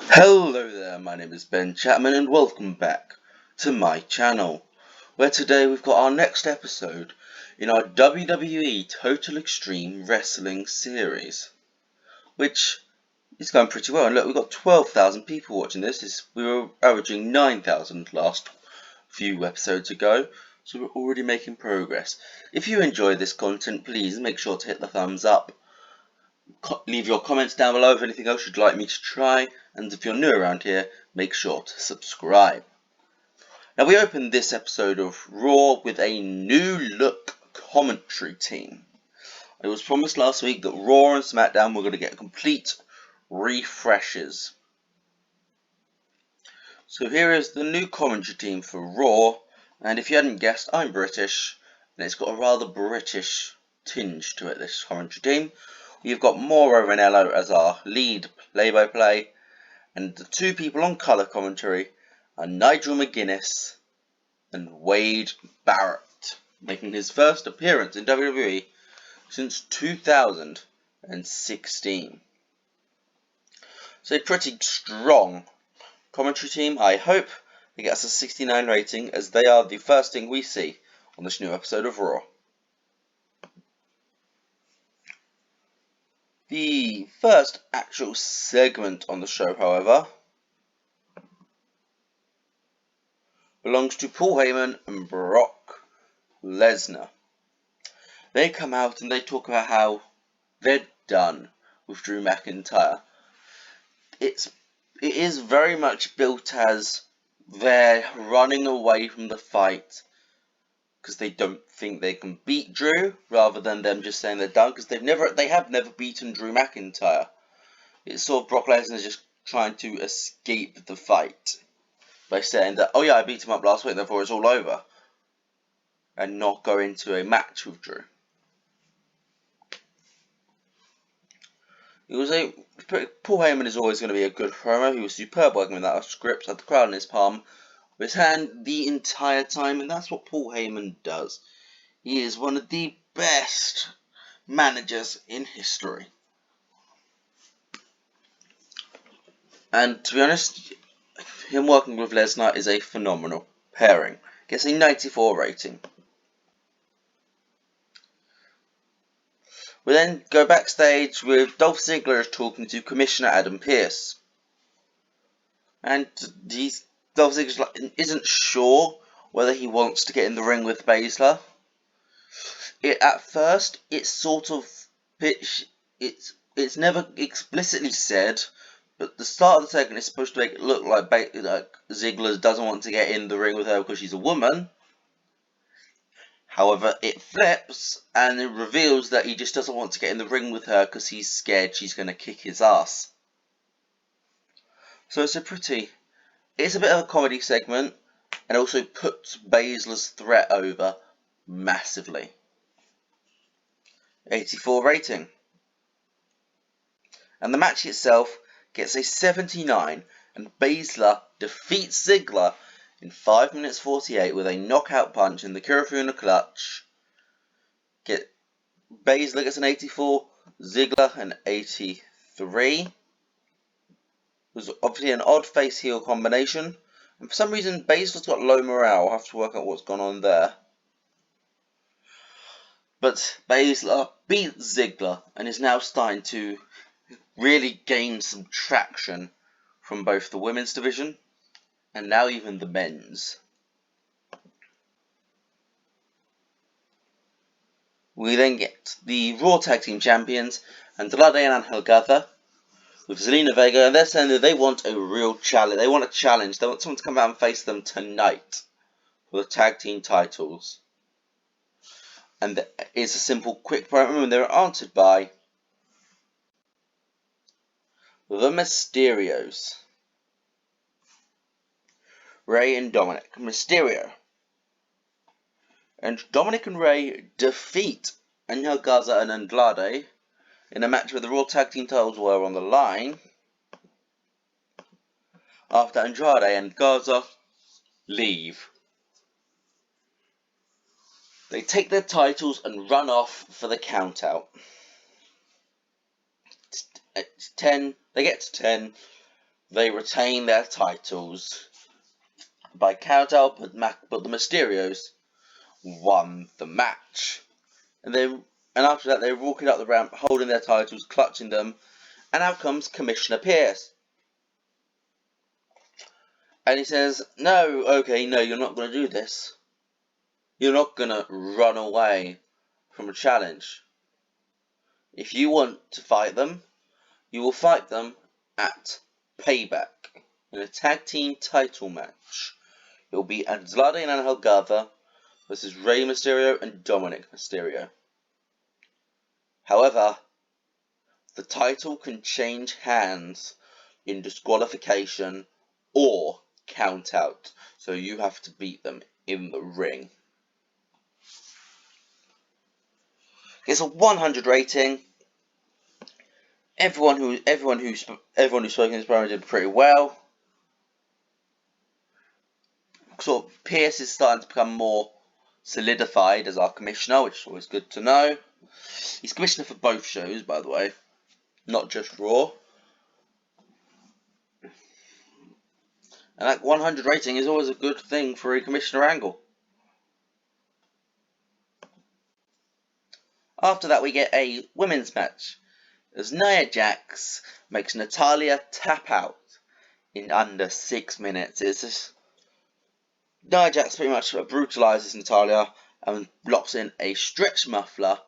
Hello there, my name is Ben Chapman and welcome back to my channel, where today we've got our next episode in our WWE Total Extreme Wrestling series, which is going pretty well. And look, we've got 12,000 people watching this. We were averaging 9,000 last few episodes ago, so we're already making progress. If you enjoy this content, please make sure to hit the thumbs up. Leave your comments down below if anything else you'd like me to try, and if you're new around here, make sure to subscribe. Now, we opened this episode of Raw with a new look commentary team. It was promised last week that Raw and SmackDown were going to get complete refreshes. So here is the new commentary team for Raw, and if you hadn't guessed, I'm British, and it's got a rather British tinge to it, this commentary team. You've got Mauro Ranallo as our lead play-by-play, and the two people on colour commentary are Nigel McGuinness and Wade Barrett, making his first appearance in WWE since 2016. So a pretty strong commentary team. I hope they get us a 69 rating, as they are the first thing we see on this new episode of Raw. The first actual segment on the show, however, belongs to Paul Heyman and Brock Lesnar. They come out and they talk about how they're done with Drew McIntyre. It is very much built as they're running away from the fight because they don't think they can beat Drew, rather than them just saying they're done, because they have never beaten Drew McIntyre. It's sort of Brock Lesnar just trying to escape the fight by saying that, oh yeah, I beat him up last week, therefore it's all over, and not go into a match with Drew. Paul Heyman is always going to be a good promo. He was superb working with that script, had the crowd in his palm with his hand the entire time, and that's what Paul Heyman does. He is one of the best managers in history. And to be honest, him working with Lesnar is a phenomenal pairing. Gets a 94 rating. We then go backstage with Dolph Ziggler talking to Commissioner Adam Pearce. And Dolph Ziggler isn't sure whether he wants to get in the ring with Baszler. At first, it's sort of it's never explicitly said, but the start of the segment is supposed to make it look like Ziggler doesn't want to get in the ring with her because she's a woman. However, it flips and it reveals that he just doesn't want to get in the ring with her because he's scared she's going to kick his ass. So it's a bit of a comedy segment, and also puts Baszler's threat over massively. 84 rating. And the match itself gets a 79, and Baszler defeats Ziggler in 5 minutes 48 with a knockout punch in the Kurifuna clutch. Baszler gets an 84, Ziggler an 83. It was obviously an odd face heel combination, and for some reason Baszler's got low morale. I'll have to work out what's gone on there. But Baszler beat Ziggler and is now starting to really gain some traction from both the women's division and now even the men's. We then get the Raw Tag Team Champions, Andrade and Angel Garza, with Zelina Vega, and they're saying that they want a real challenge. They want a challenge. They want someone to come out and face them tonight for the tag team titles. And it's a simple, quick promo, and they're answered by the Mysterios. Rey and Dominic. Mysterio. And Dominic and Rey defeat Angel Garza and Andrade in a match where the Raw Tag Team titles were on the line, after Andrade and Garza leave. They take their titles and run off for the countout. It's 10. They get to 10. they retain their titles by count-out, but the Mysterios won the match. And after that, they were walking up the ramp, holding their titles, clutching them, and out comes Commissioner Pierce. And he says, no, you're not going to do this. You're not going to run away from a challenge. If you want to fight them, you will fight them at Payback in a tag team title match. It will be Andrade and Angel Garza versus Rey Mysterio and Dominic Mysterio. However, the title can change hands in disqualification or count out, so you have to beat them in the ring. It's a 100 rating. Everyone who's spoken in this program did pretty well. Sort of Pierce is starting to become more solidified as our commissioner, which is always good to know. He's commissioner for both shows, by the way, not just Raw. And that 100 rating is always a good thing for a commissioner angle. After that, we get a women's match as Nia Jax makes Natalya tap out in under 6 minutes. It's just Nia Jax pretty much brutalizes Natalya and locks in a stretch muffler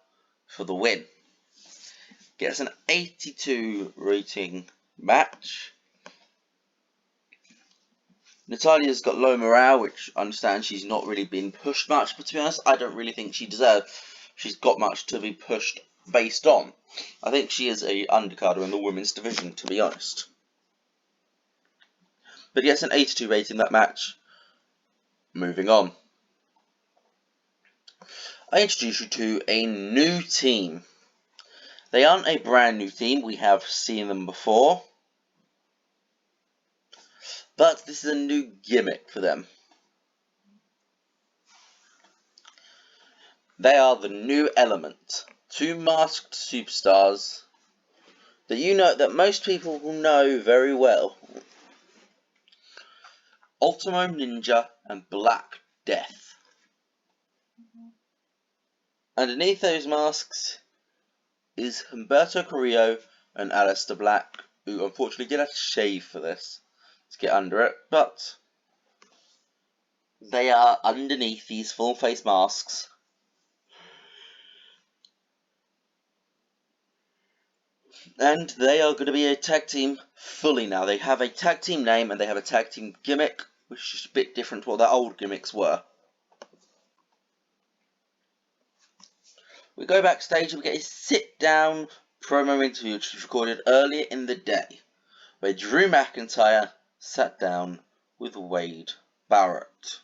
for the win. Gets an 82 rating match. Natalya's got low morale, which I understand she's not really been pushed much, but to be honest, I don't really think she's got much to be pushed based on. I think she is a undercarder in the women's division, to be honest. But gets an 82 rating that match. Moving on. I introduce you to a new team. They aren't a brand new team, we have seen them before. But this is a new gimmick for them. They are the New Element, two masked superstars that most people will know very well. Ultimo Ninja and Black Death. Underneath those masks is Humberto Carrillo and Aleister Black, who unfortunately did have to shave for this to get under it, but they are underneath these full face masks. And they are going to be a tag team fully now. They have a tag team name and they have a tag team gimmick, which is a bit different to what their old gimmicks were. We go backstage and we get a sit-down promo interview, which was recorded earlier in the day, where Drew McIntyre sat down with Wade Barrett.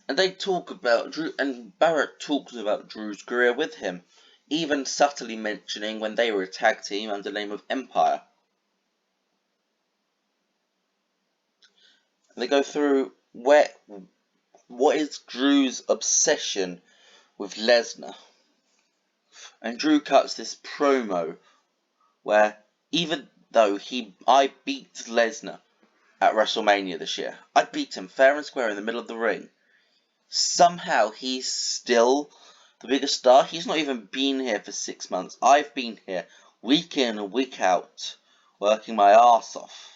And they talk about Drew, and Barrett talks about Drew's career with him, even subtly mentioning when they were a tag team under the name of Empire. And they go through what is Drew's obsession with Lesnar. And Drew cuts this promo where even though I beat Lesnar at WrestleMania this year, I beat him fair and square in the middle of the ring, somehow he's still the biggest star. He's not even been here for 6 months. I've been here week in and week out, working my arse off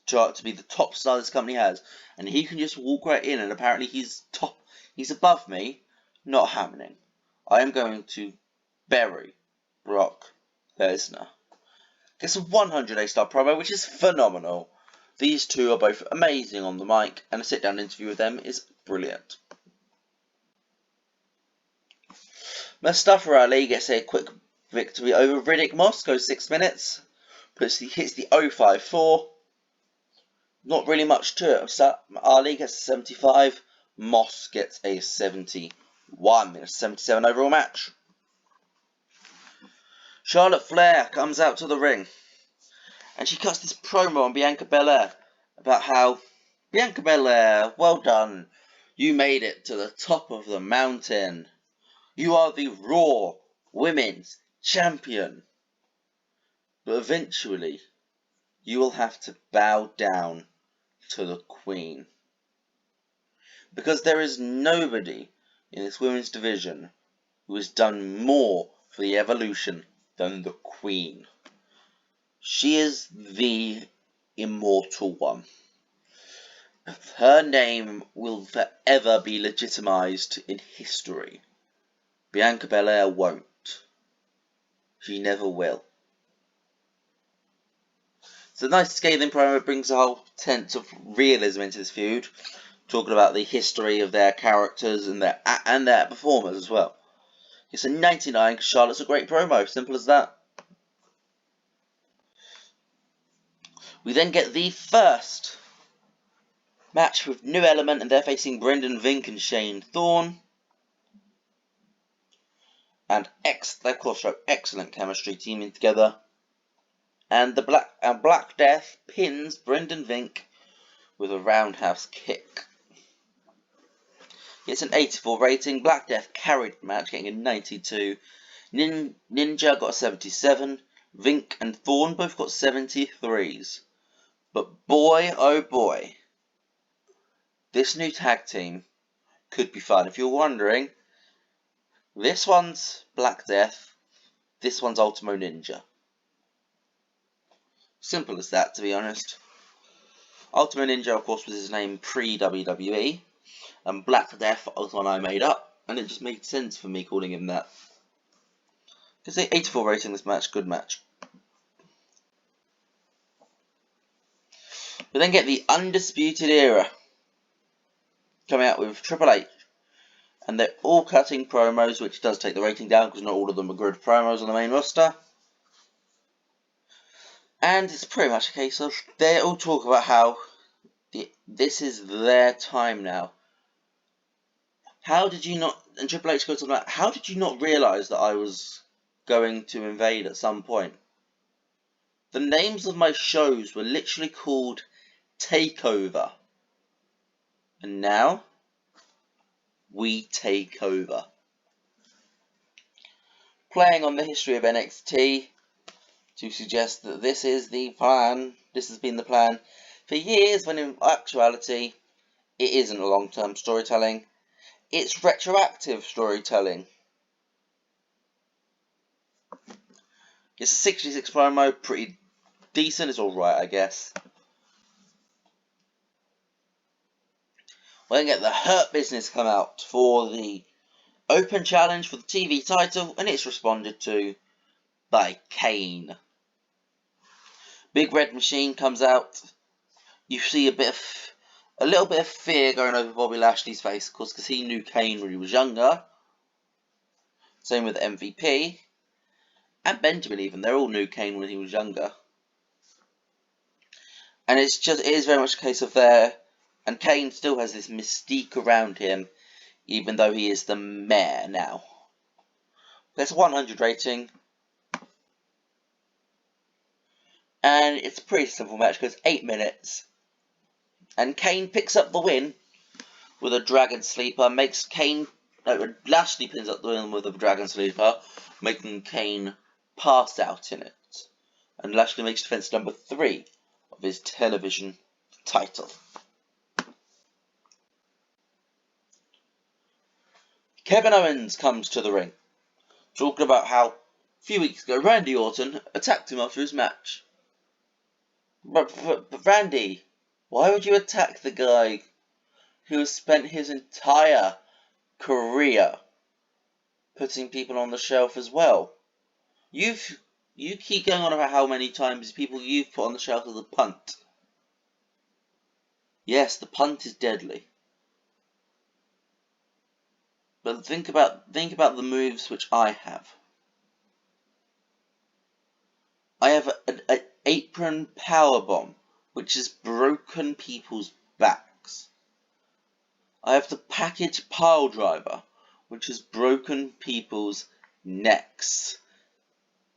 to be the top star this company has, and he can just walk right in and apparently he's above me. Not happening. I am going to bury Brock Lesnar. Gets a 100 A-star promo, which is phenomenal. These two are both amazing on the mic, and a sit-down interview with them is brilliant. Mustafa Ali gets a quick victory over Riddick Moss, goes 6 minutes, hits the 054. Not really much to it. Ali gets a 75, Moss gets a 71. It's a 77 overall match. Charlotte Flair comes out to the ring, and she cuts this promo on Bianca Belair about how, Bianca Belair, well done. You made it to the top of the mountain. You are the Raw Women's Champion. but eventually you will have to bow down to the Queen. Because there is nobody in this women's division who has done more for the evolution than the Queen. She is the immortal one. Her name will forever be legitimized in history. Bianca Belair won't. She never will. It's a nice scathing promo. It brings a whole sense of realism into this feud, talking about the history of their characters and their performers as well. It's a 99 because Charlotte's a great promo. Simple as that. We then get the first match with New Element, and they're facing Brendan Vink and Shane Thorne. And they of course show excellent chemistry teaming together. And the Black Death pins Brendan Vink with a roundhouse kick. It's an 84 rating. Black Death carried the match, getting a 92. Ninja got a 77. Vink and Thorne both got 73s. But boy, oh boy, this new tag team could be fun. If you're wondering, this one's Black Death, this one's Ultimo Ninja. Simple as that, to be honest. Ultimo Ninja, of course, was his name pre-WWE, and Black Death was one I made up, and it just made sense for me calling him that. Because the 84 rating this match, good match. We then get the Undisputed Era coming out with Triple H, and they're all cutting promos, which does take the rating down because not all of them are good promos on the main roster. And it's pretty much a case of they all talk about how this is their time now. How did you not? And Triple H goes on about, how did you not realise that I was going to invade at some point? The names of my shows were literally called Takeover. And now, we take over. Playing on the history of NXT to suggest that this is the plan, this has been the plan for years, when in actuality, it isn't a long-term storytelling. It's retroactive storytelling. It's a 66 promo, pretty decent, it's alright, I guess. We're going to get the Hurt Business come out for the Open Challenge for the TV title, and it's responded to by Kane. Big Red Machine comes out. You see a little bit of fear going over Bobby Lashley's face, of course, because he knew Kane when he was younger. Same with MVP. And Benjamin even, they all knew Kane when he was younger. And it is very much a case of and Kane still has this mystique around him, even though he is the mayor now. There's a 100 rating. And it's a pretty simple match, because 8 minutes. And Kane picks up the win with a Dragon Sleeper, Lashley pins up the win with a Dragon Sleeper, making Kane pass out in it. And Lashley makes defense number 3 of his television title. Kevin Owens comes to the ring, talking about how a few weeks ago Randy Orton attacked him after his match. But Randy, why would you attack the guy who has spent his entire career putting people on the shelf as well? You keep going on about how many times people you've put on the shelf as a punt. Yes, the punt is deadly. But think about the moves which I have. I have an apron powerbomb, which has broken people's backs. I have the package pile driver, which has broken people's necks.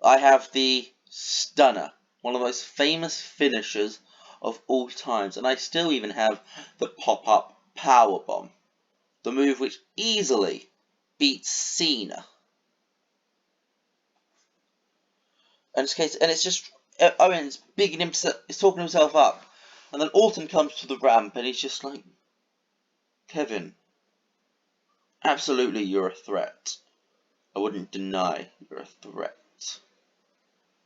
I have the stunner, one of the most famous finishers of all times, and I still even have the pop-up powerbomb, the move which easily beats Cena. And it's just Owens bigging himself, is talking himself up, and then Orton comes to the ramp, and he's just like, Kevin, absolutely, you're a threat. I wouldn't deny you're a threat.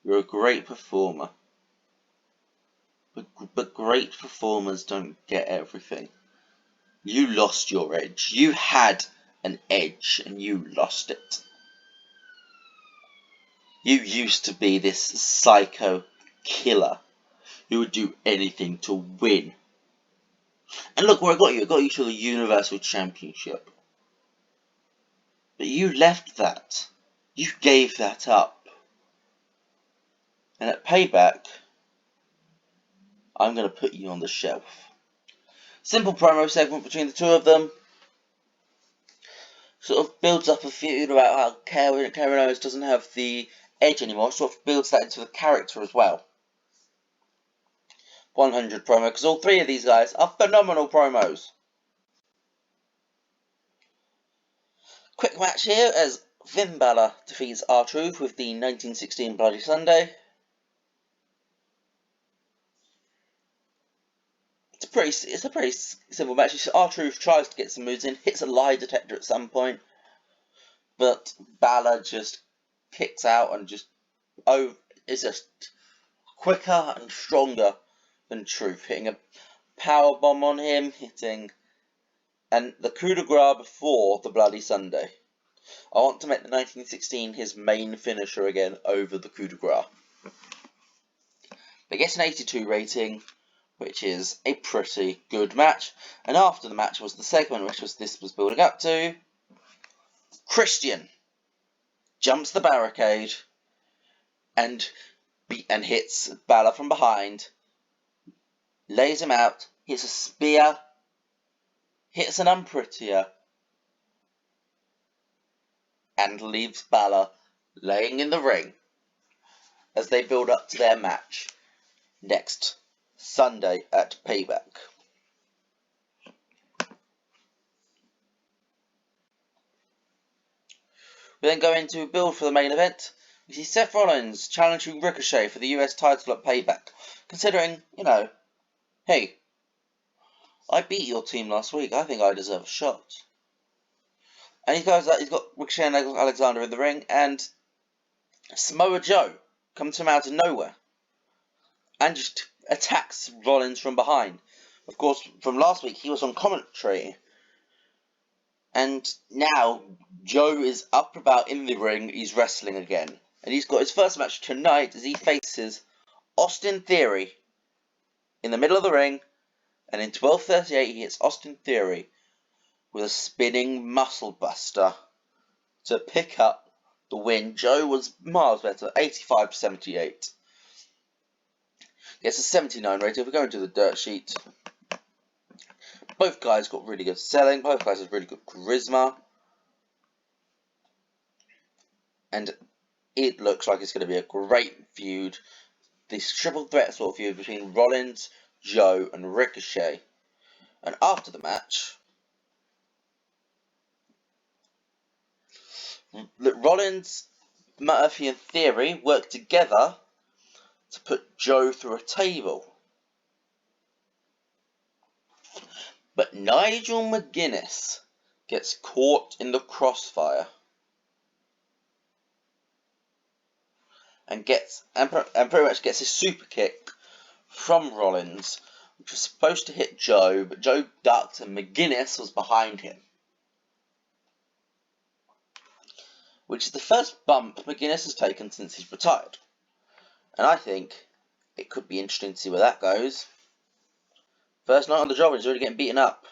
You're a great performer. But great performers don't get everything. You lost your edge. You had an edge and you lost it. You used to be this psycho killer who would do anything to win. And look where I got you. I got you to the Universal Championship. But you left that. You gave that up. And at Payback, I'm going to put you on the shelf. Simple promo segment between the two of them. Sort of builds up a feud about how Kevin Owens doesn't have the edge anymore. Sort of builds that into the character as well. 100 promo, because all three of these guys are phenomenal promos. Quick match here as Finn Balor defeats R-Truth with the 1916 Bloody Sunday. It's a pretty simple match. R-Truth tries to get some moves in, hits a lie detector at some point, but Balor just kicks out and is just quicker and stronger than Truth, hitting a power bomb on him, and the coup de grace before the Bloody Sunday. I want to make the 1916 his main finisher again over the coup de grace. They get an 82 rating, which is a pretty good match. And after the match was the segment this was building up to. Christian jumps the barricade and hits Balor from behind, lays him out, hits a spear, hits an unprettier, and leaves Balor laying in the ring as they build up to their match next Sunday at Payback. We then go into build for the main event. We see Seth Rollins challenging Ricochet for the US title at Payback. Considering, hey, I beat your team last week. I think I deserve a shot. And he's got Ricochet and Alexander in the ring, and Samoa Joe comes from out of nowhere and just attacks Rollins from behind. Of course, from last week, he was on commentary. And now, Joe is up about in the ring. He's wrestling again. And he's got his first match tonight as he faces Austin Theory in the middle of the ring. And in 12:38, he hits Austin Theory with a spinning muscle buster to pick up the win. Joe was miles better, 85-78. Gets a 79 rating. If we go into the dirt sheet, both guys got really good selling. Both guys have really good charisma. And it looks like it's going to be a great feud. This triple threat sort of feud between Rollins, Joe, and Ricochet. And after the match, Rollins, Murphy, and Theory work together to put Joe through a table. But Nigel McGuinness gets caught in the crossfire and pretty much gets a super kick from Rollins, which was supposed to hit Joe, but Joe ducked and McGuinness was behind him. Which is the first bump McGuinness has taken since he's retired. And I think it could be interesting to see where that goes. First night on the job, he's already getting beaten up.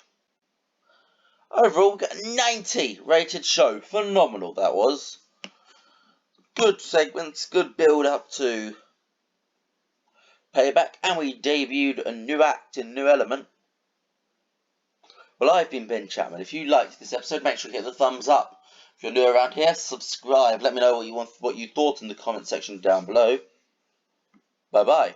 Overall, we got a 90 rated show. Phenomenal, that was. Good segments, good build up to Payback, and we debuted a new act in New Element. Well, I've been Ben Chapman. If you liked this episode, make sure you hit the thumbs up. If you're new around here, subscribe. Let me know what you thought in the comment section down below. Bye bye.